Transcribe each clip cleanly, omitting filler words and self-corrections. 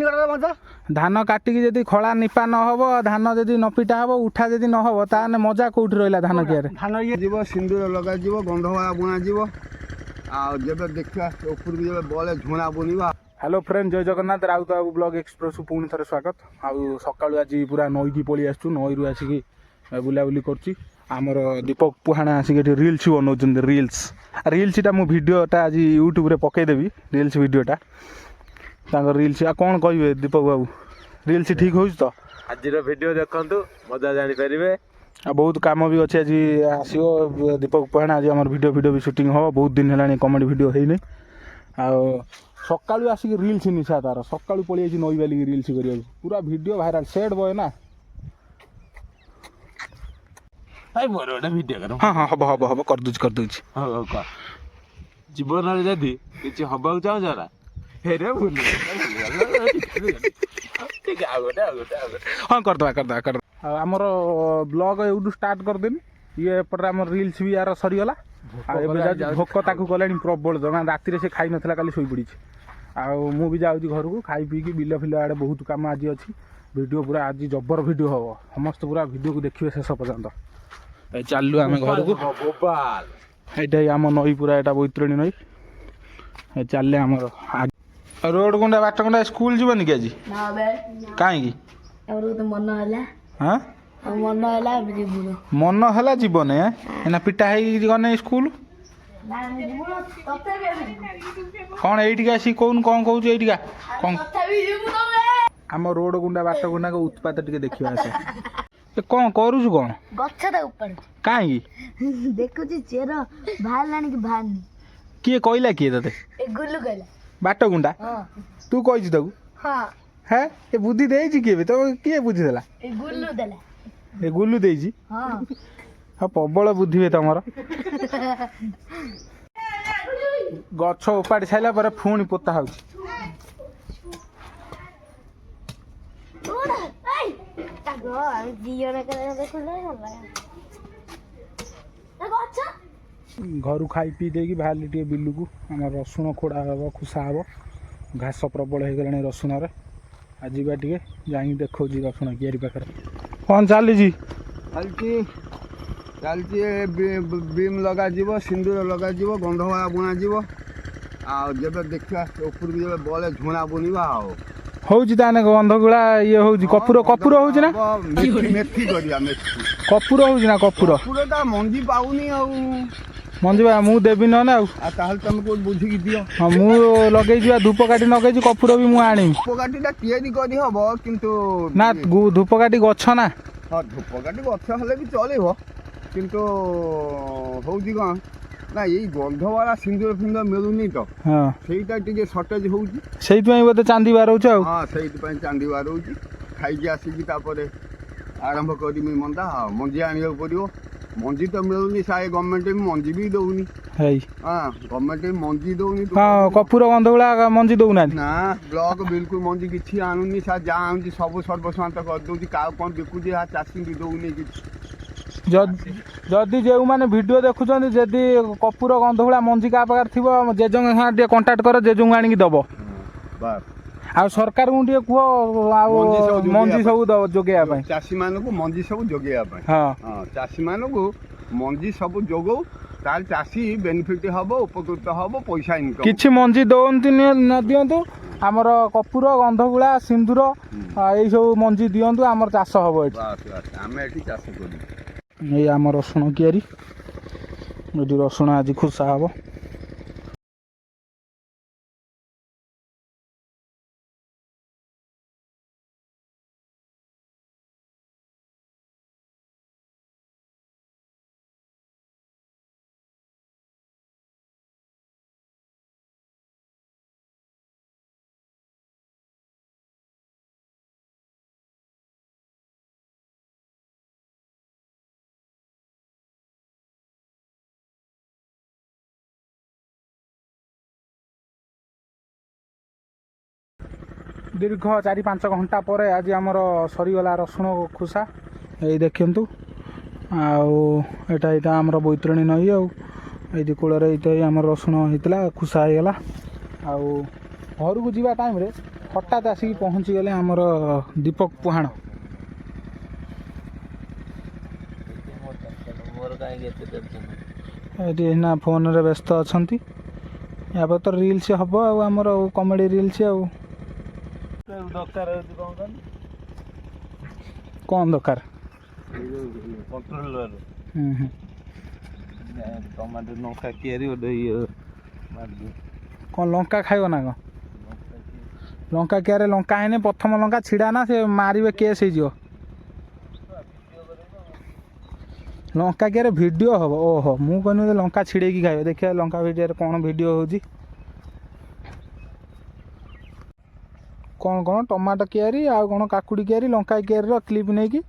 धान काटिकी जदि खला निपा न हबो धान जदि न पिटा हबो उठा जदि न हबो ताने मजा कोठी रहला धान कियारे धान ये जीव सिंदूर लगा जीव गंधवा बुना जीव आ जेबे देखा ऊपर भी जेबे बले झुणा बुनिबा। हेलो फ्रेंड जय जगन्नाथ राउत बाबू ब्लॉग एक्सप्रेस पुणी थे स्वागत। आउ सकाळु आज पूरा नई की पळी आसछु नई रु आसिकी बुलाबुली करछि। आमर दीपक पुहाणा आसिक रिल्स बनाउछन रिल्सटा मु भिडियोटा आज यूट्यूब रे पकई देबी रिल्स भिडियोटा तांकर रिल्स आ कोन कहबे दीपक बाबू रिल्स ठीक होछ तो आज वीडियो देखंतु मजा जानि परिबे। आ बहुत काम भी अच्छे आज आसियो दीपक पुहाणा आज हमर वीडियो भी शूटिंग हो बहुत दिन हेलानी कॉमेडी वीडियो हेइनी आ सकाळु आसिक रिल्स निशा तार सकाळु पळी आछि नई बाली रिल्स करिया पूरा वीडियो वायरल सेड बॉय ना भाई मोर ओटा वीडियो कर। हां हां हबो कर दूछ हो का जीवन रे जदी किछि हबाउ चाहो जरा फेरे भूल ठीक आ गोटा हां कर हमर ब्लॉग एउडू स्टार्ट कर देनी ये पर हमर रिल्स भी यार सरी गला आ एबे भोक ताकू गलानी प्रबल जमा राति रे से खाइ नथला काली सोई पड़ी आ मु भी जाउची घर को खाई पी की बिल फिल आड़े बहुत काम आज अछि वीडियो पूरा आज जबर वीडियो हो समस्त पूरा वीडियो को देखिबे शेष पर्यंत चालू आम घर को यहाँ आम नई पूरा यहाँ बैतरणी नई चल आम रोड गुंडा बाट गुंडा स्कूल जीवन कि आज कहीं मन है जीवन है पिटा है स्कूल कौन ये आसी कौन कौन कौन ये आम रोड गुंडा बाट गुंडा को उत्पात टे देखा कौन करूछु कौन गछटा ऊपर काई देखुची चेर बाहरलानी कि बाहरनी किए कहला किए तते ए गुल्लू कहला बाट गुंडा हां तू कहिछु ताकू हां है ए बुद्धि देइछि किए तो किए बुद्धि देला ए गुल्लू देला ए गुल्लू देइछि हां हा प्रबल बुद्धि बे तमर गछ उपाड़ी छाइला पर फुणी पोता होछि घर खाई पी दे बाहर टे बिलू को आम रसुण खोड़ा हम खुसा हम घास प्रबल हो गला रसुण आज टे जा देखा रसुण कियारी पाखे कौन चली चलती बीम लगा जीव सिंदूर लगा जीव गंधवा बुना जीव आ जेबे देखा ऊपर भी जेबे बले झुणा बुनिबा होउची ताने गंधगुला ये होउची कपूर कपूर होउची ना मेथी करिया मेथी कपूर होउची ना कपूर ता मंजी पाउनी आ मंजी बा मु देबी न ना ताहल तुम को बुझी की दियो हां मु लगै जिवा धूप काटी न गई कपूर भी मु आनी धूप काटीटा किएदी करी हबो किंतु ना धूप काटी गछ ना हां धूप काटी गछ हले भी चलेबो किंतु होउची कोन ना यही गंध वाला सिंदूर फिंदूर मिलुनी तो हां सेटा टिके शॉर्टेज होउची सेइत पई बोते चांदी बारउछ आ हां सेइत पई चांदी बारउची खाई के आसी की तापरे आरंभ करी मी मंदा मंजी आनियो पड़ियो मंजी तो मिलुनी साए गवर्नमेंट में मंजी भी दउनी हेई हां गवर्नमेंट में मंजी दउनी हां कपूर गंधगुला मंजी दउना ना ब्लॉक बिल्कुल मंजी किछि आनुनी सा जा आउची सब सर्वशांत कर दउची का कोन बिकुजी हा चासी की दउनी कि जदि जो मैंने वीडियो देखुं जदि कपूर गंधगुला मंजी क्या पाखे थी जेज टे कंटाक्ट कर जेज आनिक दब आ सरकार को टे कह मंजी सब जोगे चाषी मान को मंजी सब जोगे हाँ चाषी मान को मंजी सब जोगौ तार चाषी बेनिफिट हम उपकृत हम पैसा इनकम किछि मंजी दौंती न दिंतु आमर कपूर गंधगुला सिंदूर यही सब मंजी दिंतु आमर चाष हम आम ये चाष कर ये आम रसुण कियारी ये रसुण आज खुसा हम दीर्घ 4-5 घंटा पर आज आमर सरीगला रसुण खुसा ये देखु आटा आमर बैतरणी नई आई कूल आम रसुण होता खुसा होगा घर को जावा टाइम ହଠାତ୍ ଆସିକି ପହଞ୍ଚିଗଲେ ଆମର ଦୀପକ ପୁହାଣ। ମୋର କାହିଁକି ଏତେ ଟେନସନ୍? ଏଠି ଏଇନା ଫୋନ୍ରେ ବ୍ୟସ୍ତ ଅଛନ୍ତି। ୟାପରେ ତ ରିଲ୍ସ ହେବ ଆଉ ଆମର କମେଡ଼ି ରିଲ୍ସ ଆଉ ଦରକାର ହେଉଛି କ'ଣ କହନି? କ'ଣ ଦରକାର? ଏଇ ଯେଉଁ କଣ୍ଟ୍ରୋଲର ହୁଁ। ଟମାଟୋ ଲଙ୍କା କିଆରି ଗୋଟେ ଇଏ ମାରିଦିଅ। କ'ଣ ଲଙ୍କା ଖାଇବ ନା କ'ଣ? ଲଙ୍କା କିଆରେ ଲଙ୍କା ହେଇନି, ପ୍ରଥମ ଲଙ୍କା ଛିଡ଼ା ନା ସେ ମାରିବେ, କେସ୍ ହେଇଯିବ। ଲଙ୍କା କିଆରେ ଭିଡ଼ିଓ ହେବ? ଓହୋ, ମୁଁ କହିନି ଲଙ୍କା ଛିଡ଼େଇକି ଖାଇବେ। ଦେଖିବା ଲଙ୍କା ଭିଡ଼ିଓରେ କ'ଣ ଭିଡ଼ିଓ ହେଉଛି। କ'ଣ ଟମାଟୋ କିଆରି ଆଉ କ'ଣ କାକୁଡ଼ି କିଆରି, ଲଙ୍କା କିଆରିର କ୍ଲିପ୍ ନେଇକି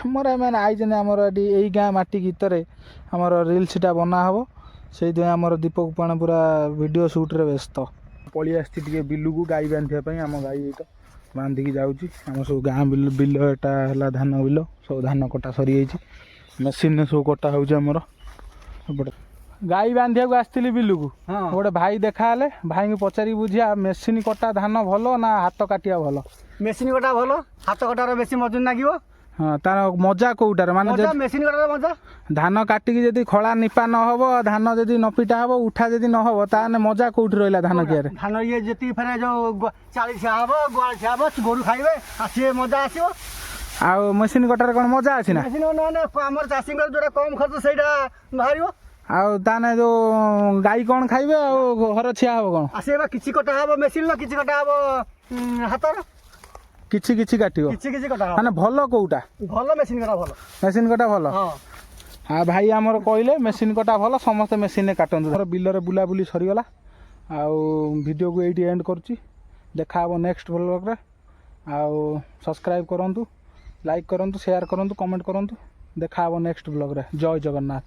ଆମର ଏମାନେ ଆଇଛନ୍ତି। ଆମର ଏଠି ଏଇ ଗାଁ ମାଟି ଗୀତରେ ଆମର ରିଲ୍ସଟା ବନା ହେବ। ସେଇଥିପାଇଁ ଆମର ଦୀପକ ପୁହାଣ ପୁରା ଭିଡ଼ିଓ ସୁଟ୍ରେ ବ୍ୟସ୍ତ। ପଳେଇ ଆସିଛି ଟିକେ ବିଲକୁ ଗାଈ ବାନ୍ଧିବା ପାଇଁ। ଆମ ଗାଈ ଏଇଟା ବାନ୍ଧିକି ଯାଉଛି। ଆମ ସବୁ ଗାଁ ବିଲ ଏଟା ହେଲା ଧାନ ବିଲ, ସବୁ ଧାନ କଟା ସରିଯାଇଛି। ମେସିନ୍ରେ ସବୁ କଟା ହେଉଛି ଆମର ଏପଟେ। ଗାଈ ବାନ୍ଧିବାକୁ ଆସିଥିଲି ବିଲକୁ, ଗୋଟେ ଭାଇ ଦେଖା ହେଲେ। ଭାଇଙ୍କୁ ପଚାରିକି ବୁଝିବା, ମେସିନ୍ କଟା ଧାନ ଭଲ ନା ହାତ କାଟିବା ଭଲ? ମେସିନ୍ କଟା ଭଲ, ହାତ କଟାର ବେଶୀ ମଜୁରୀ ଲାଗିବ। ହଁ, ତାର ମଜା କୋଉଟାରେ? ମାନେ ମେସିନ୍ କଟାର ମଜା। ଧାନ କାଟିକି ଯଦି ଖଳା ନିପା ନ ହେବ, ଧାନ ଯଦି ନ ପିଟା ହେବ, ଉଠା ଯଦି ନ ହେବ, ତାହେଲେ ମଜା କୋଉଠି ରହିଲା ଧାନ କିଆରେ? ଧାନ ଇଏ ଯେତିକି ଫେରେ ଯୋଉ ଚାଳି ଖିଆ ହବ, ଗୁଆଳ ଖିଆ ହବ, ଗୋରୁ ଖାଇବେ, ଆସିବେ, ମଜା ଆସିବ। ଆଉ ମେସିନ୍ କଟାରେ କ'ଣ ମଜା ଅଛି ନା? ମେସିନ୍ ନହେଲେ ଆମର ଚାଷୀଙ୍କର ଯୋଉଟା କମ୍ ଖର୍ଚ୍ଚ ସେଇଟା ବାହାରିବ। ଆଉ ତାହେଲେ ଯୋଉ ଗାଈ କ'ଣ ଖାଇବେ ଆଉ ଘର ଛିଆ ହେବ କ'ଣ? ଆସିବେ କିଛି କଟା ହବ ମେସିନ୍ର, କିଛି କଟା ହବ ହାତର, କିଛି କିଛି କାଟିବ, କିଛି କଟା ହବ। ମାନେ ଭଲ କୋଉଟା? ଭଲ ମେସିନ୍ କଟା ଭଲ। ମେସିନ୍ କଟା ଭଲ। ହଁ, ଆଉ ଭାଇ ଆମର କହିଲେ ମେସିନ୍ କଟା ଭଲ, ସମସ୍ତେ ମେସିନ୍ରେ କାଟନ୍ତୁ। ଆମର ବିଲରେ ବୁଲାବୁଲି ସରିଗଲା। ଆଉ ଭିଡ଼ିଓକୁ ଏଇଠି ଏଣ୍ଡ କରୁଛି। ଦେଖା ହେବ ନେକ୍ସଟ ବ୍ଲଗ୍ରେ। ଆଉ ସବସ୍କ୍ରାଇବ୍ କରନ୍ତୁ, ଲାଇକ୍ କରନ୍ତୁ, ସେୟାର କରନ୍ତୁ, କମେଣ୍ଟ କରନ୍ତୁ। ଦେଖା ହେବ ନେକ୍ସଟ ବ୍ଲଗ୍ରେ। ଜୟ ଜଗନ୍ନାଥ।